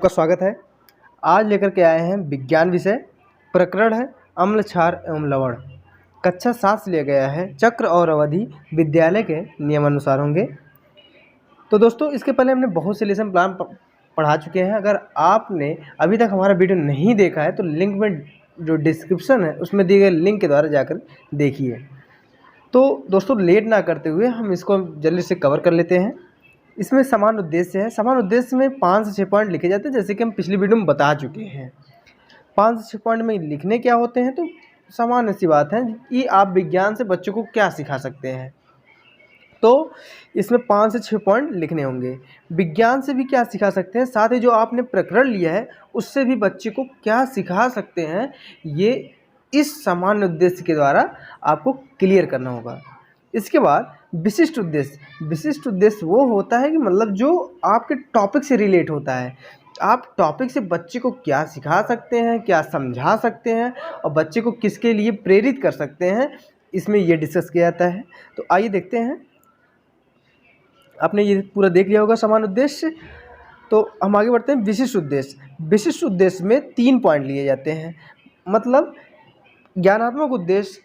आपका स्वागत है। आज लेकर के आए हैं विज्ञान विषय। प्रकरण है अम्ल, क्षार एवं लवण। कक्षा 7 से लिया गया है। चक्र और अवधि विद्यालय के नियमानुसार होंगे। तो दोस्तों, इसके पहले हमने बहुत से लेसन प्लान पढ़ा चुके हैं। अगर आपने अभी तक हमारा वीडियो नहीं देखा है तो लिंक में जो डिस्क्रिप्शन है उसमें दिए गए लिंक के द्वारा जाकर देखिए। तो दोस्तों, लेट ना करते हुए हम इसको जल्दी से कवर कर लेते हैं। इसमें समान उद्देश्य है। समान उद्देश्य में 5 से 6 पॉइंट लिखे जाते हैं, जैसे कि हम पिछली वीडियो में बता चुके हैं। 5 से 6 पॉइंट में लिखने क्या होते हैं, तो सामान्य सी बात है कि आप विज्ञान से बच्चों को क्या सिखा सकते हैं। तो इसमें 5 से 6 पॉइंट लिखने होंगे। विज्ञान से भी क्या सिखा सकते हैं, साथ ही जो आपने प्रकरण लिया है उससे भी बच्चे को क्या सिखा सकते हैं, ये इस सामान्य उद्देश्य के द्वारा आपको क्लियर करना होगा। इसके बाद विशिष्ट उद्देश्य। विशिष्ट उद्देश्य वो होता है कि मतलब जो आपके टॉपिक से रिलेट होता है। आप टॉपिक से बच्चे को क्या सिखा सकते हैं, क्या समझा सकते हैं और बच्चे को किसके लिए प्रेरित कर सकते हैं, इसमें ये डिस्कस किया जाता है। तो आइए देखते हैं। आपने ये पूरा देख लिया होगा समान उद्देश्य। तो हम आगे बढ़ते हैं। विशिष्ट उद्देश्य। विशिष्ट उद्देश्य में 3 पॉइंट लिए जाते हैं। मतलब ज्ञानात्मक उद्देश्य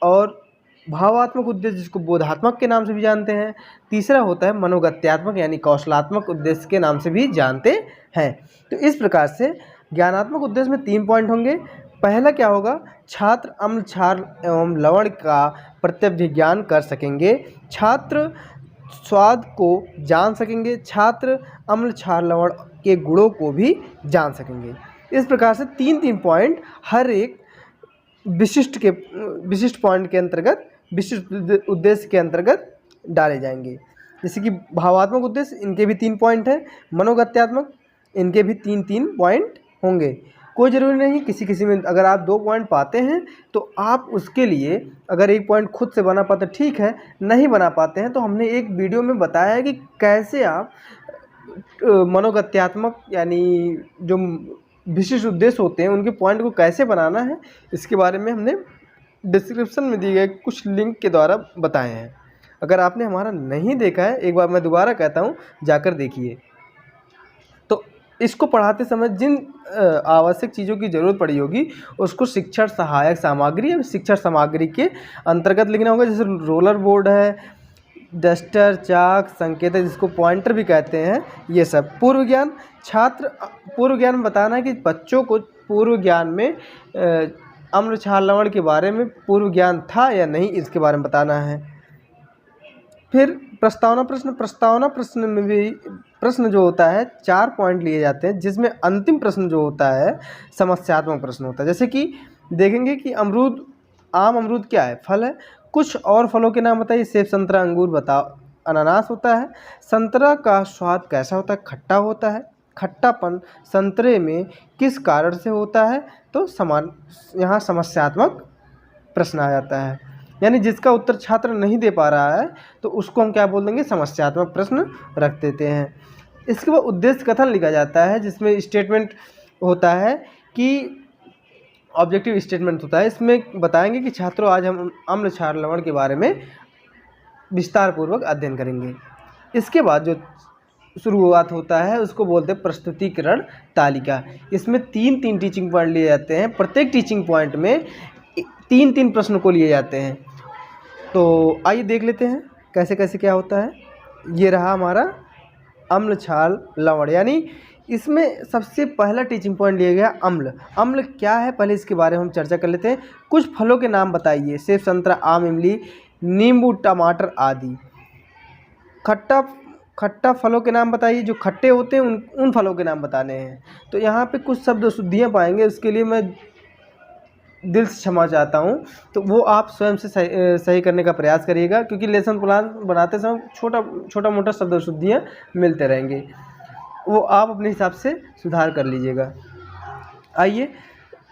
और भावात्मक उद्देश्य, जिसको बोधात्मक के नाम से भी जानते हैं। तीसरा होता है मनोगत्यात्मक यानी कौशलात्मक उद्देश्य के नाम से भी जानते हैं। तो इस प्रकार से ज्ञानात्मक उद्देश्य में 3 पॉइंट होंगे। पहला क्या होगा, छात्र अम्ल, क्षार एवं लवण का प्रत्यभिज्ञान कर सकेंगे। छात्र स्वाद को जान सकेंगे। छात्र अम्ल, क्षार, लवण के गुणों को भी जान सकेंगे। इस प्रकार से 3-3 पॉइंट हर एक विशिष्ट पॉइंट के अंतर्गत, विशिष्ट उद्देश्य के अंतर्गत डाले जाएंगे। जैसे कि भावात्मक उद्देश्य, इनके भी 3 पॉइंट हैं। मनोगत्यात्मक, इनके भी 3-3 पॉइंट होंगे। कोई ज़रूरी नहीं, किसी किसी में अगर आप 2 पॉइंट पाते हैं तो आप उसके लिए अगर 1 पॉइंट खुद से बना पाते ठीक है, नहीं बना पाते हैं तो हमने एक वीडियो में बताया है कि कैसे आप मनोगत्यात्मक यानी जो विशिष्ट उद्देश्य होते हैं उनके पॉइंट को कैसे बनाना है, इसके बारे में हमने डिस्क्रिप्शन में दिए गए कुछ लिंक के द्वारा बताए हैं। अगर आपने हमारा नहीं देखा है, एक बार मैं दोबारा कहता हूँ, जाकर देखिए। तो इसको पढ़ाते समय जिन आवश्यक चीज़ों की ज़रूरत पड़ी होगी उसको शिक्षण सहायक सामग्री या शिक्षण सामग्री के अंतर्गत लिखना होगा। जैसे रोलर बोर्ड है, डस्टर, चाक, संकेतक, जिसको पॉइंटर भी कहते हैं, ये सब। पूर्व ज्ञान। छात्र पूर्व ज्ञान में बताना है कि बच्चों को पूर्व ज्ञान में अम्ल, क्षार, लवण के बारे में पूर्व ज्ञान था या नहीं, इसके बारे में बताना है। फिर प्रस्तावना प्रश्न। प्रस्तावना प्रश्न में भी प्रश्न जो होता है 4 पॉइंट लिए जाते हैं, जिसमें अंतिम प्रश्न जो होता है समस्यात्मक प्रश्न होता है। जैसे कि देखेंगे कि अमरूद, आम अमरूद क्या है, फल है। कुछ और फलों के नाम बताइए। सेब, संतरा, अंगूर बताओ। अनानास होता है। संतरा का स्वाद कैसा होता है, खट्टा होता है। खट्टापन संतरे में किस कारण से होता है, तो यहाँ समस्यात्मक प्रश्न आ जाता है। यानी जिसका उत्तर छात्र नहीं दे पा रहा है तो उसको हम क्या बोल देंगे, समस्यात्मक प्रश्न रख देते हैं। इसके बाद उद्देश्य कथन लिखा जाता है, जिसमें स्टेटमेंट होता है कि ऑब्जेक्टिव स्टेटमेंट होता है। इसमें बताएंगे कि छात्रों, आज हम अम्ल, क्षार, लवण के बारे में विस्तार पूर्वक अध्ययन करेंगे। इसके बाद जो शुरुआत होता है उसको बोलते हैं प्रस्तुतिकरण तालिका। इसमें 3-3 टीचिंग पॉइंट लिए जाते हैं। प्रत्येक टीचिंग पॉइंट में 3-3 प्रश्न को लिए जाते हैं। तो आइए देख लेते हैं कैसे कैसे क्या होता है। ये रहा हमारा अम्ल, क्षार, लवण। यानी इसमें सबसे पहला टीचिंग पॉइंट लिया गया अम्ल। अम्ल क्या है, पहले इसके बारे में हम चर्चा कर लेते हैं। कुछ फलों के नाम बताइए। सेब, संतरा, आम, इमली, नींबू, टमाटर आदि। खट्टा फलों के नाम बताइए। जो खट्टे होते हैं उन फलों के नाम बताने हैं। तो यहाँ पे कुछ शब्द शुद्धियाँ पाएंगे, उसके लिए मैं दिल से क्षमा चाहता हूँ। तो वो आप स्वयं से सही करने का प्रयास करिएगा, क्योंकि लेसन प्लान बनाते समय छोटा मोटा शब्द शुद्धियाँ मिलते रहेंगे, वो आप अपने हिसाब से सुधार कर लीजिएगा। आइए,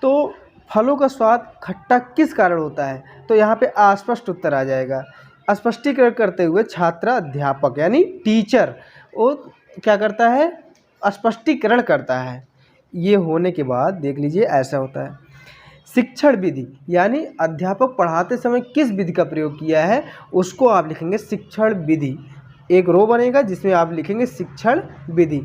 तो फलों का स्वाद खट्टा किस कारण होता है, तो यहाँ पे अस्पष्ट उत्तर आ जाएगा। स्पष्टीकरण करते हुए छात्र, अध्यापक यानी टीचर, वो क्या करता है, स्पष्टीकरण करता है। ये होने के बाद देख लीजिए ऐसा होता है। शिक्षण विधि यानी अध्यापक पढ़ाते समय किस विधि का प्रयोग किया है, उसको आप लिखेंगे शिक्षण विधि। एक रो बनेगा जिसमें आप लिखेंगे शिक्षण विधि।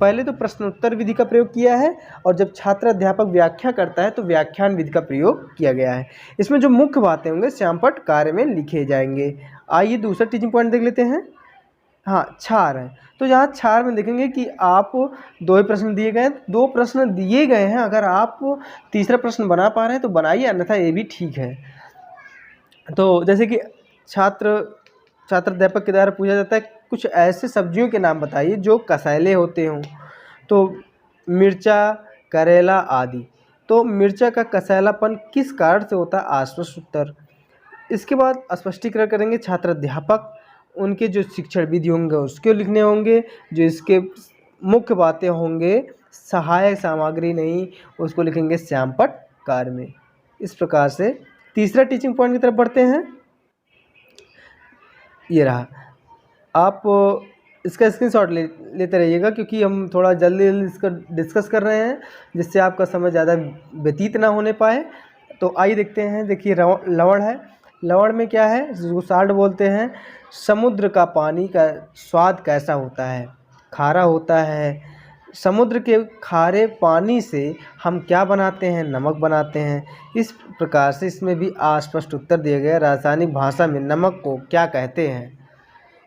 पहले तो प्रश्नोत्तर विधि का प्रयोग किया है और जब छात्र अध्यापक व्याख्या करता है तो व्याख्यान विधि का प्रयोग किया गया है। इसमें जो मुख्य बातें होंगे श्यामपट्ट कार्य में लिखे जाएंगे। आइए दूसरा टीचिंग पॉइंट देख लेते हैं। हाँ, छार है। तो यहाँ छार में देखेंगे कि आप 2 ही प्रश्न दिए गए हैं, 2 प्रश्न दिए गए हैं। अगर आप तीसरा प्रश्न बना पा रहे हैं तो बनाइए, अन्यथा ये भी ठीक है। तो जैसे कि छात्र अध्यापक के द्वारा पूछा जाता है कुछ ऐसे सब्जियों के नाम बताइए जो कसैले होते हों। तो मिर्चा, करेला आदि। तो मिर्चा का कसैलापन किस कारण से होता है? आस्पष्ट उत्तर। इसके बाद स्पष्टीकरण करेंगे छात्र अध्यापक, उनके जो शिक्षण विधि होंगे उसके लिखने होंगे, जो इसके मुख्य बातें होंगे सहायक सामग्री नहीं, उसको लिखेंगे श्यामपट्ट कार्य में। इस प्रकार से तीसरा टीचिंग पॉइंट की तरफ बढ़ते हैं। ये रहा, आप इसका स्क्रीनशॉट लेते रहिएगा क्योंकि हम थोड़ा जल्दी इसका डिस्कस कर रहे हैं जिससे आपका समय ज़्यादा व्यतीत ना होने पाए। तो आइए देखते हैं। देखिए लवण है। लवण में क्या है, जिसको साल्ट बोलते हैं। समुद्र का पानी का स्वाद कैसा होता है? खारा होता है। समुद्र के खारे पानी से हम क्या बनाते हैं? नमक बनाते हैं। इस प्रकार से इसमें भी अस्पष्ट उत्तर दिया गया। रासायनिक भाषा में नमक को क्या कहते हैं?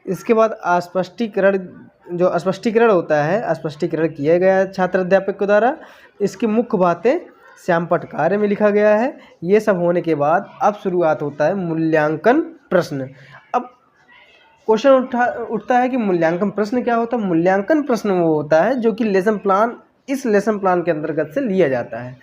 इसके बाद स्पष्टीकरण होता है, स्पष्टीकरण किया गया है छात्र अध्यापक के द्वारा। इसकी मुख्य बातें श्यामपट्ट कार्य में लिखा गया है। ये सब होने के बाद अब शुरुआत होता है मूल्यांकन प्रश्न। अब क्वेश्चन उठता है कि मूल्यांकन प्रश्न क्या होता है? मूल्यांकन प्रश्न वो होता है जो कि इस लेसन प्लान के अंतर्गत से लिया जाता है।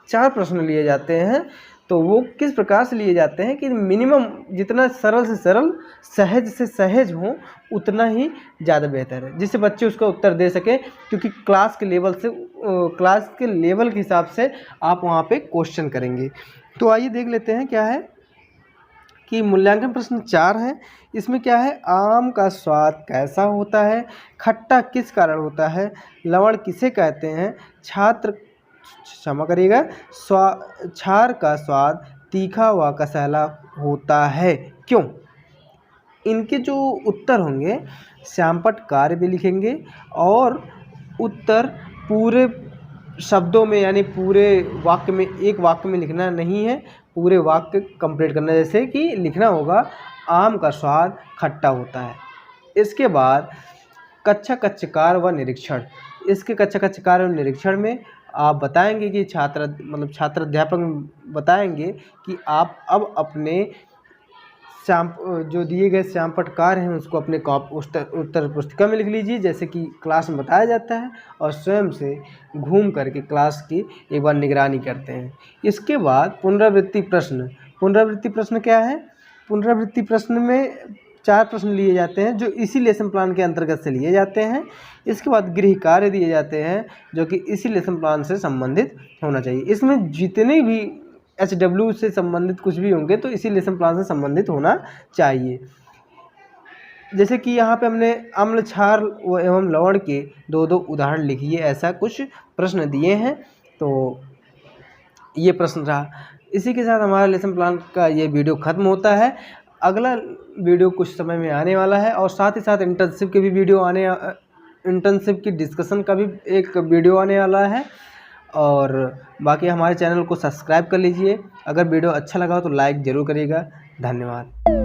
4 प्रश्न लिए जाते हैं। तो वो किस प्रकार से लिए जाते हैं कि मिनिमम जितना सरल से सरल, सहज से सहज हो, उतना ही ज़्यादा बेहतर है, जिससे बच्चे उसका उत्तर दे सकें। क्योंकि क्लास के लेवल के हिसाब से आप वहाँ पे क्वेश्चन करेंगे। तो आइए देख लेते हैं क्या है कि मूल्यांकन प्रश्न 4 है। इसमें क्या है? आम का स्वाद कैसा होता है? खट्टा किस कारण होता है? लवण किसे कहते हैं? क्षमा करिएगा, छार का स्वाद तीखा व कसैला होता है, क्यों? इनके जो उत्तर होंगे श्यामपट्ट कार्य भी लिखेंगे और उत्तर पूरे शब्दों में यानी पूरे वाक्य में, एक वाक्य में लिखना नहीं है, पूरे वाक्य कंप्लीट करना। जैसे कि लिखना होगा आम का स्वाद खट्टा होता है। इसके बाद कक्षा कक्षकार व निरीक्षण। इसके कक्षा कक्षकार व निरीक्षण में आप बताएंगे कि छात्र अध्यापक बताएंगे कि आप अब अपने जो दिए गए श्यामपट्ट कार्य हैं उसको अपने उत्तर पुस्तिका में लिख लीजिए, जैसे कि क्लास में बताया जाता है, और स्वयं से घूम करके क्लास की एक बार निगरानी करते हैं। इसके बाद पुनरावृत्ति प्रश्न। पुनरावृत्ति प्रश्न क्या है? पुनरावृत्ति प्रश्न में 4 प्रश्न लिए जाते हैं जो इसी लेसन प्लान के अंतर्गत से लिए जाते हैं। इसके बाद गृह कार्य दिए जाते हैं जो कि इसी लेसन प्लान से संबंधित होना चाहिए। इसमें जितने भी HW से संबंधित कुछ भी होंगे तो इसी लेसन प्लान से संबंधित होना चाहिए। जैसे कि यहाँ पे हमने अम्ल, क्षार एवं लवण के 2-2 उदाहरण लिखिए, ऐसा कुछ प्रश्न दिए हैं। तो ये प्रश्न रहा। इसी के साथ हमारा लेसन प्लान का ये वीडियो ख़त्म होता है। अगला वीडियो कुछ समय में आने वाला है और साथ ही साथ इंटर्नशिप की डिस्कशन का भी एक वीडियो आने वाला है। और बाकी हमारे चैनल को सब्सक्राइब कर लीजिए। अगर वीडियो अच्छा लगा हो तो लाइक ज़रूर करिएगा। धन्यवाद।